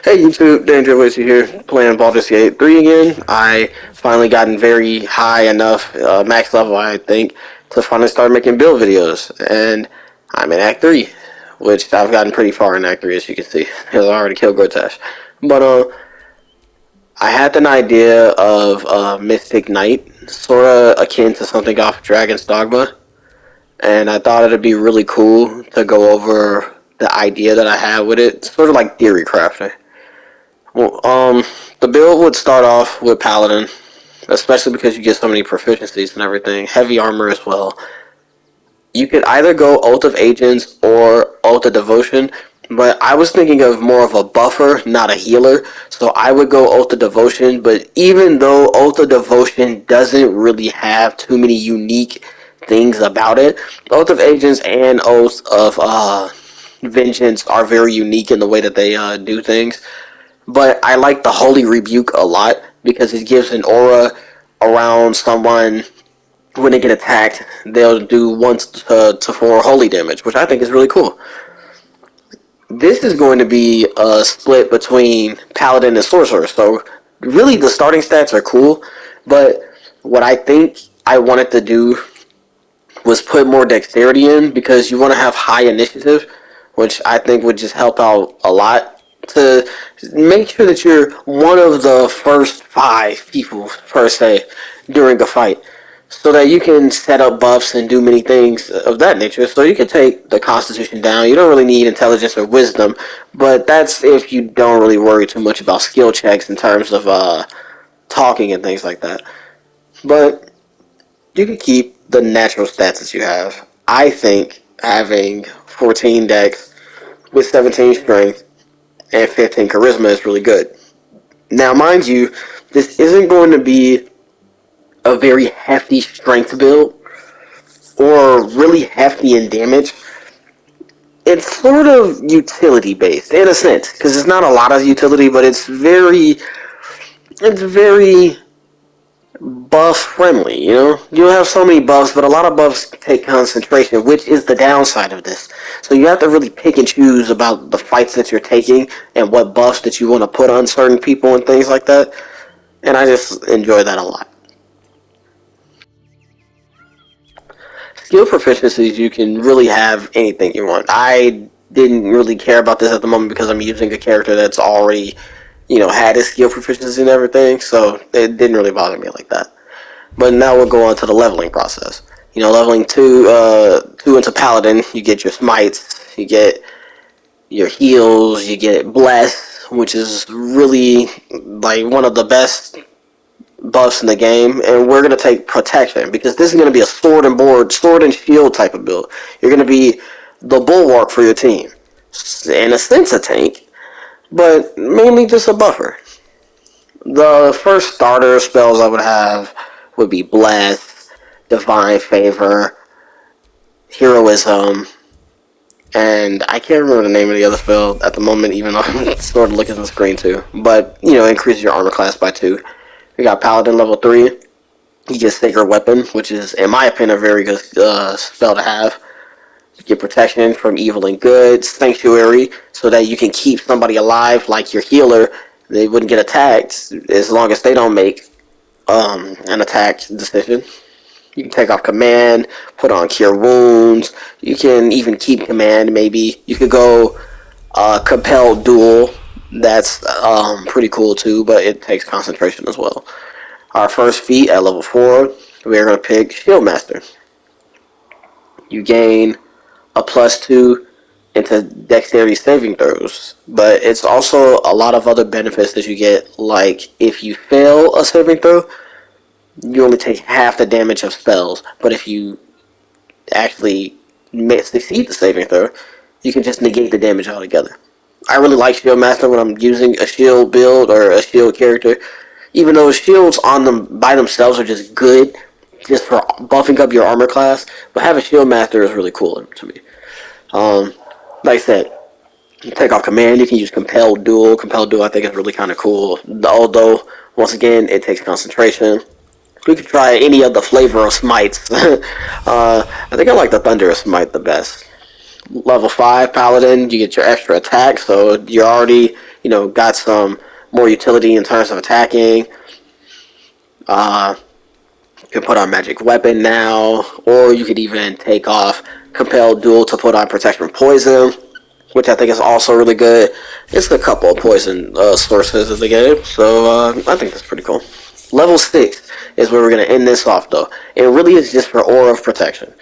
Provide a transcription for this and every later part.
Hey YouTube, Danger Wizzy here, playing Baldur's Gate 3 again. I finally gotten very high enough, max level I think, to finally start making build videos. And I'm in Act 3, which I've gotten pretty far in Act 3 as you can see, because I already killed Grotash. But I had an idea of Mystic Knight, sorta akin to something off Dragon's Dogma. And I thought it'd be really cool to go over the idea that I had with it, sort of like theory crafting. Well, the build would start off with Paladin, especially because you get so many proficiencies and everything. Heavy armor as well. You could either go Oath of Agents or Oath of Devotion, but I was thinking of more of a buffer, not a healer. So I would go Oath of Devotion, but even though Oath of Devotion doesn't really have too many unique things about it, Oath of Agents and Oath of Vengeance are very unique in the way that they do things. But I like the Holy Rebuke a lot because it gives an aura around someone when they get attacked. They'll do 1 to 4 holy damage, which I think is really cool. This is going to be a split between Paladin and Sorcerer, so really the starting stats are cool, but what I think I wanted to do was put more dexterity in because you want to have high initiative, which I think would just help out a lot to make sure that you're one of the first 5 people per se during a fight, so that you can set up buffs and do many things of that nature. So you can take the Constitution down. You don't really need intelligence or wisdom, but that's if you don't really worry too much about skill checks in terms of talking and things like that. But you can keep the natural stats that you have. I think having 14 dex with 17 strength and 15 charisma is really good. Now, mind you, this isn't going to be a very hefty strength build or really hefty in damage. It's sort of utility based in a sense because it's not a lot of utility, but it's very buff friendly, you know? You'll have so many buffs, but a lot of buffs take concentration, which is the downside of this. So you have to really pick and choose about the fights that you're taking and what buffs that you want to put on certain people and things like that. And I just enjoy that a lot. Skill proficiencies, you can really have anything you want. I didn't really care about this at the moment because I'm using a character that's already, had his skill proficiency and everything, so it didn't really bother me like that. But now we'll go on to the leveling process. Leveling two into Paladin, you get your smites, you get your heals, you get bless, which is really like one of the best buffs in the game. And we're gonna take protection because this is gonna be a sword and shield type of build. You're gonna be the bulwark for your team, in a sense a tank, but mainly just a buffer. The first starter spells I would have would be Bless, Divine Favor, Heroism, and I can't remember the name of the other spell at the moment, even though I'm sort of looking at the screen too. But, increase your armor class by 2. We got Paladin level 3. You get Sacred Weapon, which is, in my opinion, a very good spell to have. You get protection from evil and good, Sanctuary, so that you can keep somebody alive, like your healer. They wouldn't get attacked as long as they don't make an attack decision. You can take off command, put on cure wounds. You can even keep command. Maybe you could go compelled duel. That's pretty cool too, but it takes concentration as well. Our first feat at level 4, we're gonna pick Shield Master. You gain a +2 into dexterity saving throws, but it's also a lot of other benefits that you get, like if you fail a saving throw, you only take half the damage of spells, but if you actually succeed the saving throw, you can just negate the damage altogether. I really like Shield Master when I'm using a shield build or a shield character, even though shields on them by themselves are just good, just for buffing up your armor class, but having Shield Master is really cool to me. Like I said, you take off command, you can use compelled duel. Compelled duel I think is really kind of cool, although once again it takes concentration. We could try any of the flavor of smites. I think I like the Thunderous Smite the best. Level 5 Paladin, you get your extra attack, so you're already got some more utility in terms of attacking. Uh, you can put on magic weapon now, or you could even take off compelled duel to put on protection from poison, which I think is also really good. It's a couple of poison sources in the game, so I think that's pretty cool. Level 6 is where we're going to end this off, though. It really is just for Aura of Protection.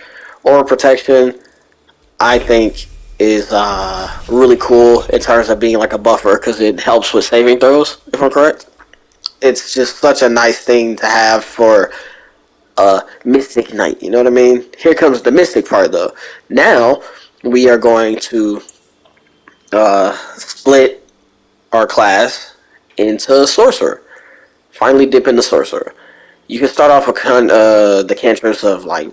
Aura of Protection, I think, is really cool in terms of being like a buffer because it helps with saving throws, if I'm correct. It's just such a nice thing to have for Mystic Knight, you know what I mean? Here comes the Mystic part, though. Now, we are going to split our class into Sorcerer. Finally dip into Sorcerer. You can start off with the cantrips of like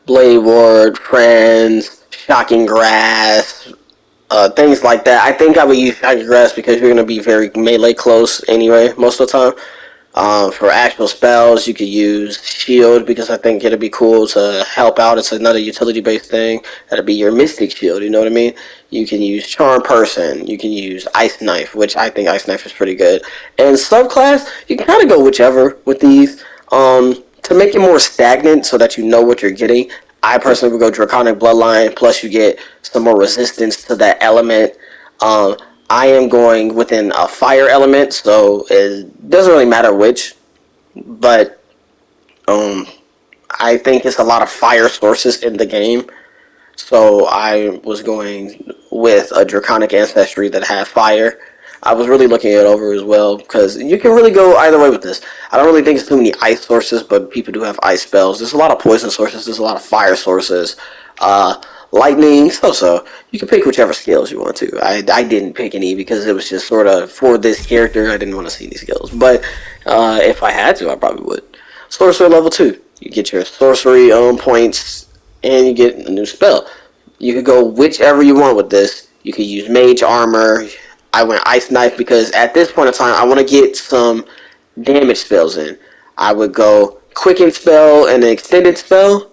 Blade Ward, Friends, Shocking Grass, things like that. I think I would use Shocking Grass because you're going to be very melee close anyway, most of the time. For actual spells, you could use Shield because I think it'd be cool to help out. It's another utility-based thing. That'd be your Mystic Shield, you know what I mean? You can use Charm Person. You can use Ice Knife, which I think Ice Knife is pretty good. And subclass, you can kind of go whichever with these. To make it more stagnant so that you know what you're getting, I personally would go Draconic Bloodline, plus you get some more resistance to that element. Um, I am going within a fire element, so it doesn't really matter which, but um, I think it's a lot of fire sources in the game. So I was going with a Draconic Ancestry that had fire. I was really looking it over as well because you can really go either way with this. I don't really think it's too many ice sources, but people do have ice spells. There's a lot of poison sources. There's a lot of fire sources. Uh, Lightning, so. You can pick whichever skills you want to. I didn't pick any because it was just sort of for this character. I didn't want to see any skills. But if I had to, I probably would. Sorcerer level 2. You get your sorcery points and you get a new spell. You could go whichever you want with this. You could use Mage Armor. I went Ice Knife because at this point in time, I want to get some damage spells in. I would go Quicken Spell and an Extended Spell.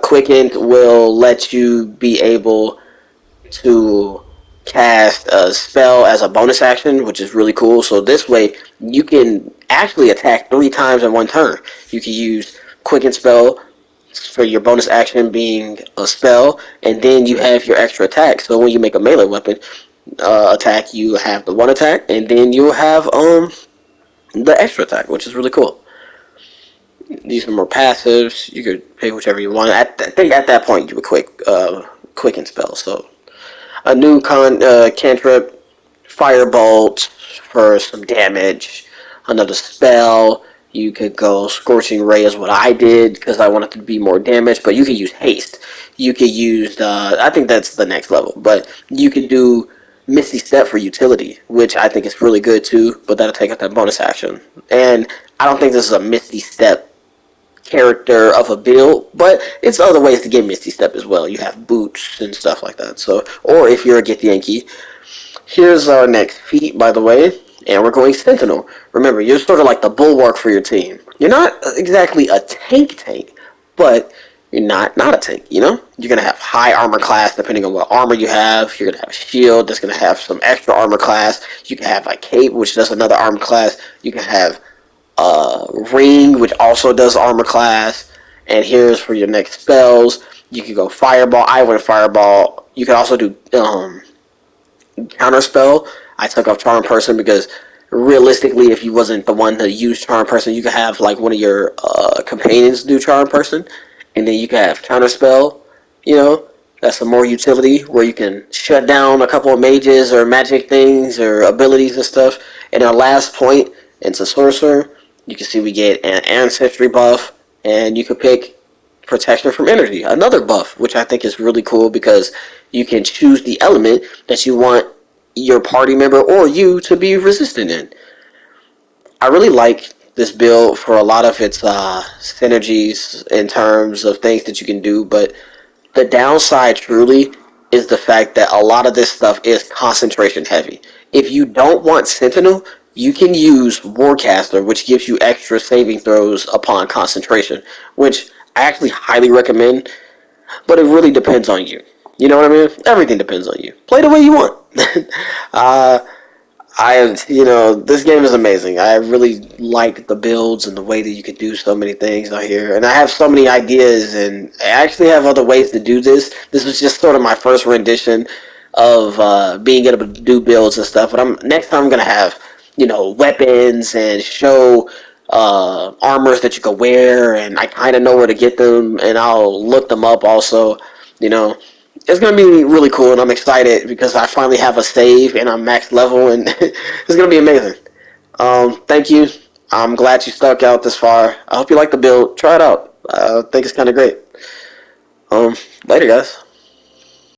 Quickened will let you be able to cast a spell as a bonus action, which is really cool. So this way, you can actually attack 3 times in one turn. You can use Quicken Spell for your bonus action being a spell, and then you have your extra attack. So when you make a melee weapon attack, you have the one attack, and then you have the extra attack, which is really cool. These are more passives. You could pick whichever you want. I think at that point you would quicken spell. So a new cantrip, Firebolt for some damage. Another spell. You could go Scorching Ray is what I did because I wanted to be more damage. But you could use Haste. You could use I think that's the next level. But you could do Misty Step for utility, which I think is really good too. But that'll take up that bonus action. And I don't think this is a Misty Step character of a build, but it's other ways to get Misty Step as well. You have boots and stuff like that. So, or if you're a Githyanki, here's our next feat, by the way, and we're going Sentinel. Remember, you're sort of like the bulwark for your team. You're not exactly a tank, but you're not a tank, you know? You're going to have high armor class depending on what armor you have. You're going to have a shield that's going to have some extra armor class. You can have a cape, which does another armor class. You can have Ring, which also does armor class. And here's for your next spells. You can go Fireball. I went Fireball. You can also do Counter Spell. I took off Charm Person because realistically, if you wasn't the one to use Charm Person, you could have like one of your companions do Charm Person, and then you can have Counter Spell. You know, that's some more utility where you can shut down a couple of mages or magic things or abilities and stuff. And our last point into Sorcerer, you can see we get an Ancestry buff, and you can pick Protection from Energy, another buff, which I think is really cool because you can choose the element that you want your party member or you to be resistant in. I really like this build for a lot of its synergies in terms of things that you can do, but the downside truly is the fact that a lot of this stuff is concentration heavy. If you don't want Sentinel, you can use Warcaster, which gives you extra saving throws upon concentration, which I actually highly recommend, but it really depends on you. You know what I mean? Everything depends on you. Play the way you want. uh, this game is amazing. I really like the builds and the way that you can do so many things out here. And I have so many ideas, and I actually have other ways to do this. This was just sort of my first rendition of being able to do builds and stuff. But next time I'm gonna have weapons and show armors that you can wear, and I kind of know where to get them, and I'll look them up also. You know, it's gonna be really cool, and I'm excited because I finally have a save and I'm max level, and it's gonna be amazing. Thank you. I'm glad you stuck out this far. I hope you like the build. Try it out. I think it's kind of great. Later, guys.